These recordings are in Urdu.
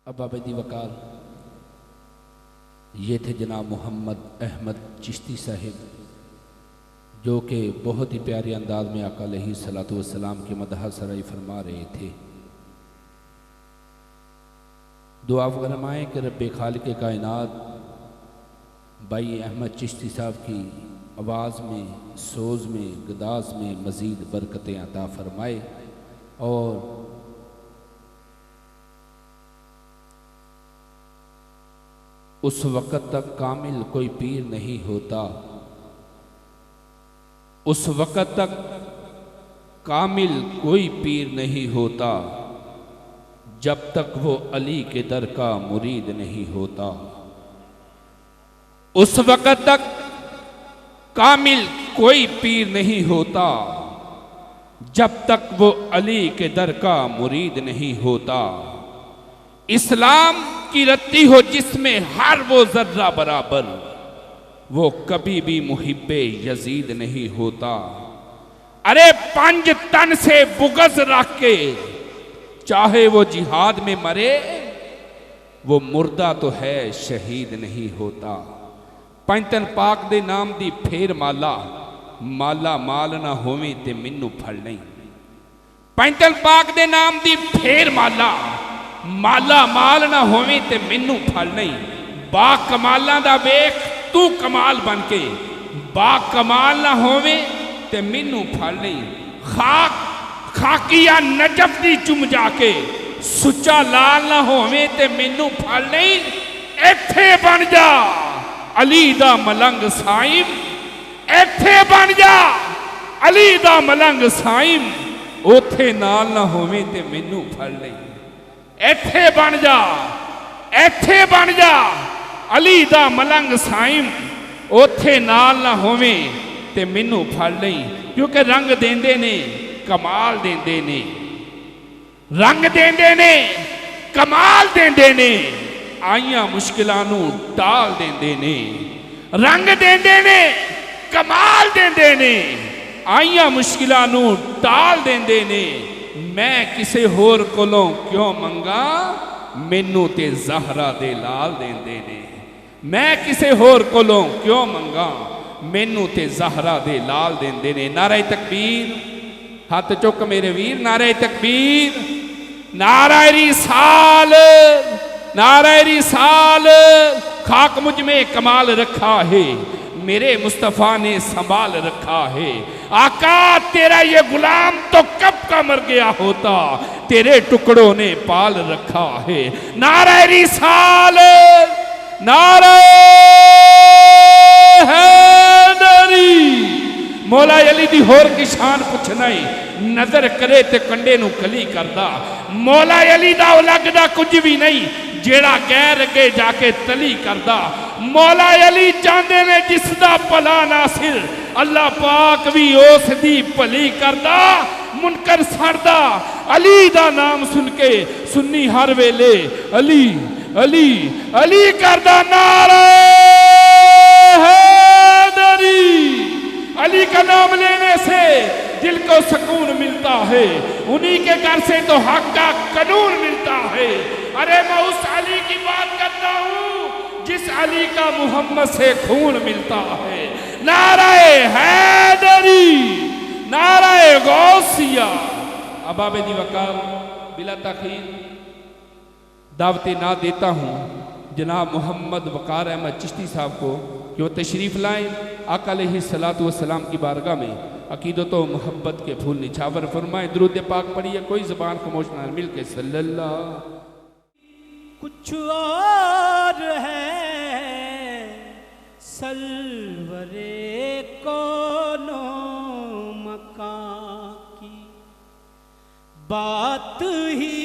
اب ابدی وقار یہ تھے جناب محمد احمد چشتی صاحب، جو کہ بہت ہی پیارے انداز میں آقا علیہ الصلوۃ والسلام کے مدح سرائی فرما رہے تھے۔ دعا فرمائیں کہ رب خالق کائنات بھائی احمد چشتی صاحب کی آواز میں، سوز میں، گداز میں مزید برکتیں عطا فرمائے، اور اس وقت تک کامل کوئی پیر نہیں ہوتا، اس وقت تک کامل کوئی پیر نہیں ہوتا جب تک وہ علی کے در کا مرید نہیں ہوتا۔ اس وقت تک کامل کوئی پیر نہیں ہوتا جب تک وہ علی کے در کا مرید نہیں ہوتا۔ اسلام کی رتی ہو جس میں ہر وہ ذرہ برابر، وہ کبھی بھی محب یزید نہیں ہوتا۔ ارے 5 تن سے بغض رکھ کے چاہے وہ جہاد میں مرے، وہ مردہ تو ہے شہید نہیں ہوتا۔ 5 تن پاک دے نام دی پھیر مالا، مالا مال نہ ہوویں تے مینوں پھڑ نہیں۔ 5 تن پاک دے نام دی پھیر مالا، مالا مال نہ ہوویں تے مینوں پھڑ نہیں۔ با کمالاں دا ویکھ تو کمال بن کے، با کمال نہ ہوویں تے مینوں پھڑ نہیں۔ خاکیہ نجف دی چم جا کے، سچا لال نہ ہوویں تے مینوں پھڑ نہیں۔ ایتھے بن جا علی دا ملنگ سائم، ایتھے بن جا علی دا ملنگ سائم، اوتھے نال نہ ہوویں تے مینوں پھڑ نہیں۔ ایتھے بن جا علی دا ملنگ سائم، اوتھے نال نہ ہوویں تے مینوں پھڑ نہیں۔ کیونکہ رنگ دیندے نے کمال دیندے نے، رنگ دیندے نے کمال دیندے نے، آئیاں مشکلاں نوں ٹال دیندے نے۔ رنگ دیندے نے کمال دیندے نے، آئیاں مشکلاں نوں ٹال دیندے نے۔ میں کسے ہور کولوں کیوں منگا، مینوں تے زہرا دے لال دیندے نے۔ میں کسے ہور کولوں کیوں منگا، مینوں تے زہرا دے لال دیندے نے۔ نعرہ تکبیر، ہاتھ چک میرے ویر، نعرہ تکبیر، نعرہ رسال، نعرہ رسال۔ خاک مجھ میں کمال رکھا ہے، میرے مصطفیٰ نے سنبھال رکھا ہے۔ آقا تیرا یہ غلام تو کب کا مر گیا ہوتا، تیرے ٹکڑوں نے پال رکھا ہے۔ نعرہ رسال، نعرہ حیدری۔ مولا علی دی ہور کی شان پوچھنا ہی، نظر کرے تے کنڈے نو کلی کردا۔ مولا علی دا الگ دا کچھ بھی نہیں، جیڑا غیر اگے جا کے تلی کردا۔ مولا علی چاندے نے جس دا پلا ناصر، اللہ پاک بھی اس دی پلی کردا۔ منکر سردا علی دا نام سن کے سنی ہر ویلے علی علی علی کردا۔ نعرہ حیدری۔ علی کا نام لینے سے دل کو سکون ملتا ہے، انہی کے گھر سے تو حق کا قانون ملتا ہے۔ ارے میں اس علی کی بات کرتا ہوں جس علی کا محمد سے خون ملتا ہے۔ نعرہ حیدری، نعرہ غوثیہ۔ اب ابدی وقار بلا تاخیر دعوت نہ دیتا ہوں جناب محمد وقار احمد چشتی صاحب کو کہ وہ تشریف لائیں، آقا علیہ الصلوۃ والسلام کی بارگاہ میں عقیدت و محبت کے پھول نچھاور فرمائیں۔ درود پاک پڑھیے، کوئی زبان خاموش نہ، مل کے صلی اللہ۔ کچھ اور ہے سرور کون و مکان کی بات ہی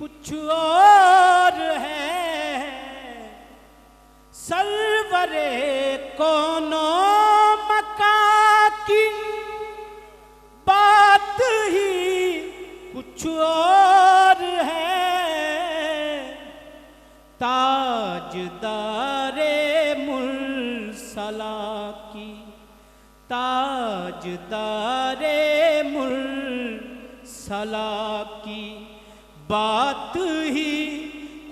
کچھ اور ہے، سرور کون و مکان کی بات ہی کچھ اور ہے، تاجدار مرسلا کی، تاجدار مرسلا کی بات ہی